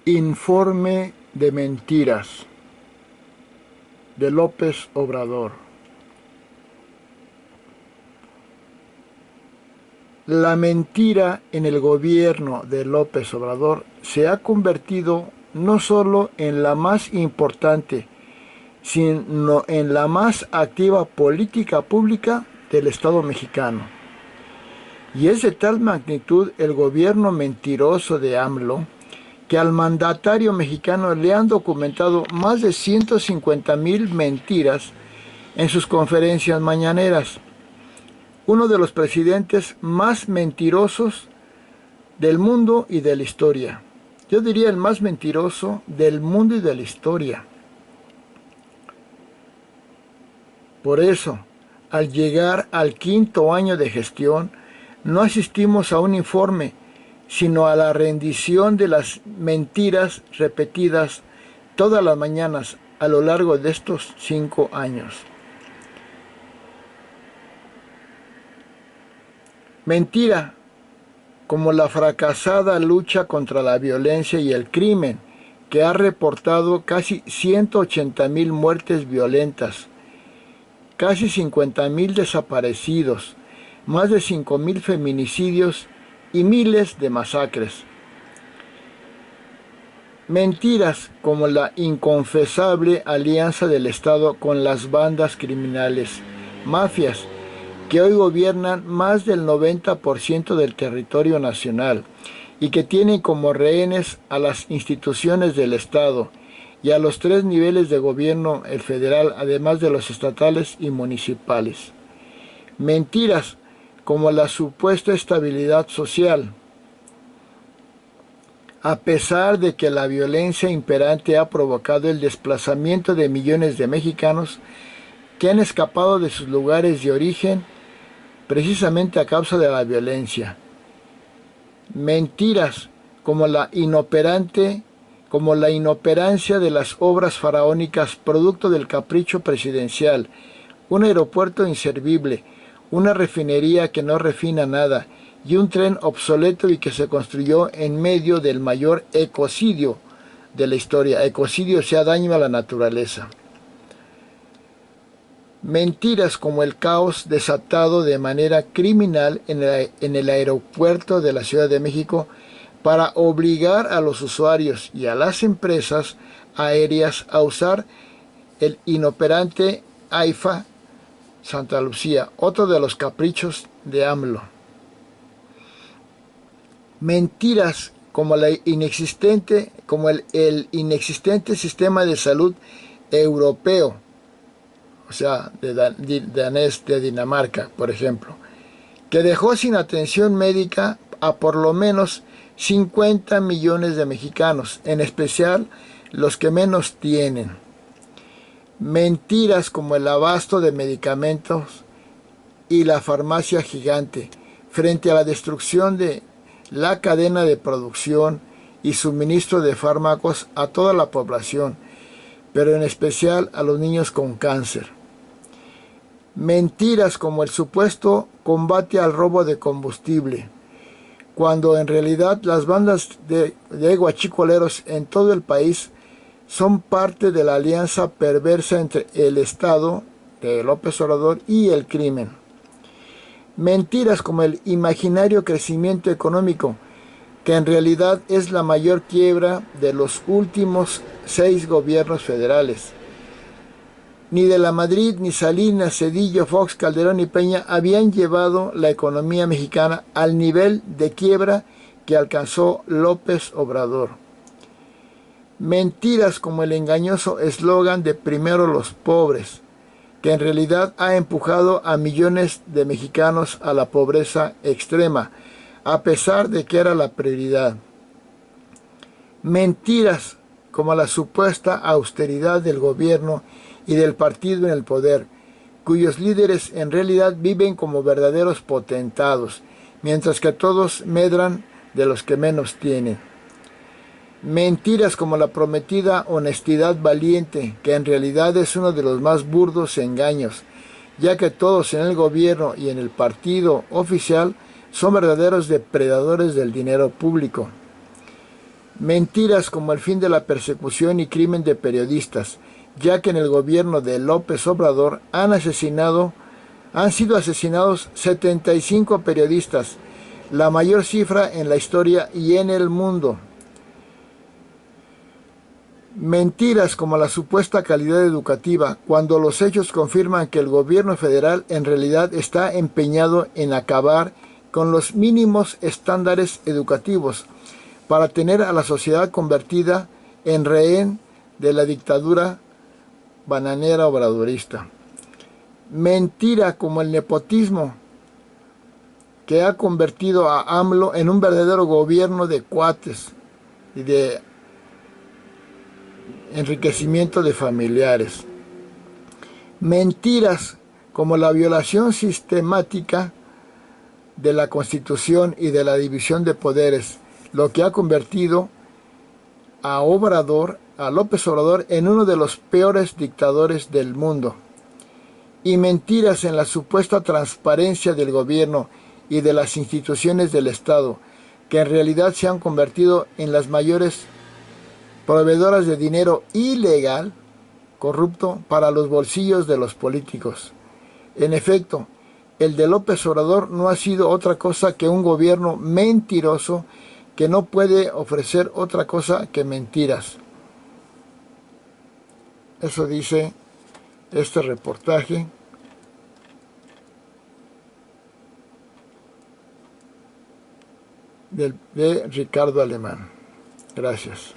Informe de mentiras de López Obrador. La mentira en el gobierno de López Obrador se ha convertido no solo en la más importante, sino en la más activa política pública del Estado mexicano. Y es de tal magnitud el gobierno mentiroso de AMLO que al mandatario mexicano le han documentado más de 150,000 mentiras en sus conferencias mañaneras. Uno de los presidentes más mentirosos del mundo y de la historia. Yo diría el más mentiroso del mundo y de la historia. Por eso, al llegar al 5º año de gestión, no asistimos a un informe, sino a la rendición de las mentiras repetidas todas las mañanas a lo largo de estos 5 años. Mentira como la fracasada lucha contra la violencia y el crimen, que ha reportado casi 180,000 muertes violentas, casi 50,000 desaparecidos, más de 5,000 feminicidios y miles de masacres. Mentiras como la inconfesable alianza del Estado con las bandas criminales, mafias, que hoy gobiernan más del 90% del territorio nacional y que tienen como rehenes a las instituciones del Estado y a los 3 niveles de gobierno, el federal, además de los estatales y municipales. Mentiras como la supuesta estabilidad social. A pesar de que la violencia imperante ha provocado el desplazamiento de millones de mexicanos que han escapado de sus lugares de origen precisamente a causa de la violencia. Mentiras como la inoperancia de las obras faraónicas producto del capricho presidencial, un aeropuerto inservible, una refinería que no refina nada y un tren obsoleto y que se construyó en medio del mayor ecocidio de la historia. Ecocidio sea daño a la naturaleza. Mentiras como el caos desatado de manera criminal en el aeropuerto de la Ciudad de México para obligar a los usuarios y a las empresas aéreas a usar el inoperante AIFA Santa Lucía, otro de los caprichos de AMLO. Mentiras como el inexistente sistema de salud europeo, o sea, de Dinamarca, por ejemplo, que dejó sin atención médica a por lo menos 50 millones de mexicanos, en especial los que menos tienen. Mentiras como el abasto de medicamentos y la farmacia gigante frente a la destrucción de la cadena de producción y suministro de fármacos a toda la población, pero en especial a los niños con cáncer. Mentiras como el supuesto combate al robo de combustible, cuando en realidad las bandas de guachicoleros en todo el país son parte de la alianza perversa entre el Estado de López Obrador y el crimen. Mentiras como el imaginario crecimiento económico, que en realidad es la mayor quiebra de los últimos 6 gobiernos federales. Ni de la Madrid, ni Salinas, Zedillo, Fox, Calderón y Peña habían llevado la economía mexicana al nivel de quiebra que alcanzó López Obrador. Mentiras como el engañoso eslogan de primero los pobres, que en realidad ha empujado a millones de mexicanos a la pobreza extrema, a pesar de que era la prioridad. Mentiras como la supuesta austeridad del gobierno y del partido en el poder, cuyos líderes en realidad viven como verdaderos potentados, mientras que todos medran de los que menos tienen. Mentiras como la prometida honestidad valiente, que en realidad es uno de los más burdos engaños, ya que todos en el gobierno y en el partido oficial son verdaderos depredadores del dinero público. Mentiras como el fin de la persecución y crimen de periodistas, ya que en el gobierno de López Obrador han sido asesinados 75 periodistas, la mayor cifra en la historia y en el mundo. Mentiras como la supuesta calidad educativa, cuando los hechos confirman que el gobierno federal en realidad está empeñado en acabar con los mínimos estándares educativos para tener a la sociedad convertida en rehén de la dictadura bananera obradorista. Mentira como el nepotismo, que ha convertido a AMLO en un verdadero gobierno de cuates y de enriquecimiento de familiares. Mentiras como la violación sistemática de la Constitución y de la división de poderes, lo que ha convertido a López Obrador, en uno de los peores dictadores del mundo. Y mentiras en la supuesta transparencia del gobierno y de las instituciones del Estado, que en realidad se han convertido en las mayores proveedoras de dinero ilegal, corrupto, para los bolsillos de los políticos. En efecto, el de López Obrador no ha sido otra cosa que un gobierno mentiroso que no puede ofrecer otra cosa que mentiras. Eso dice este reportaje de Ricardo Alemán. Gracias.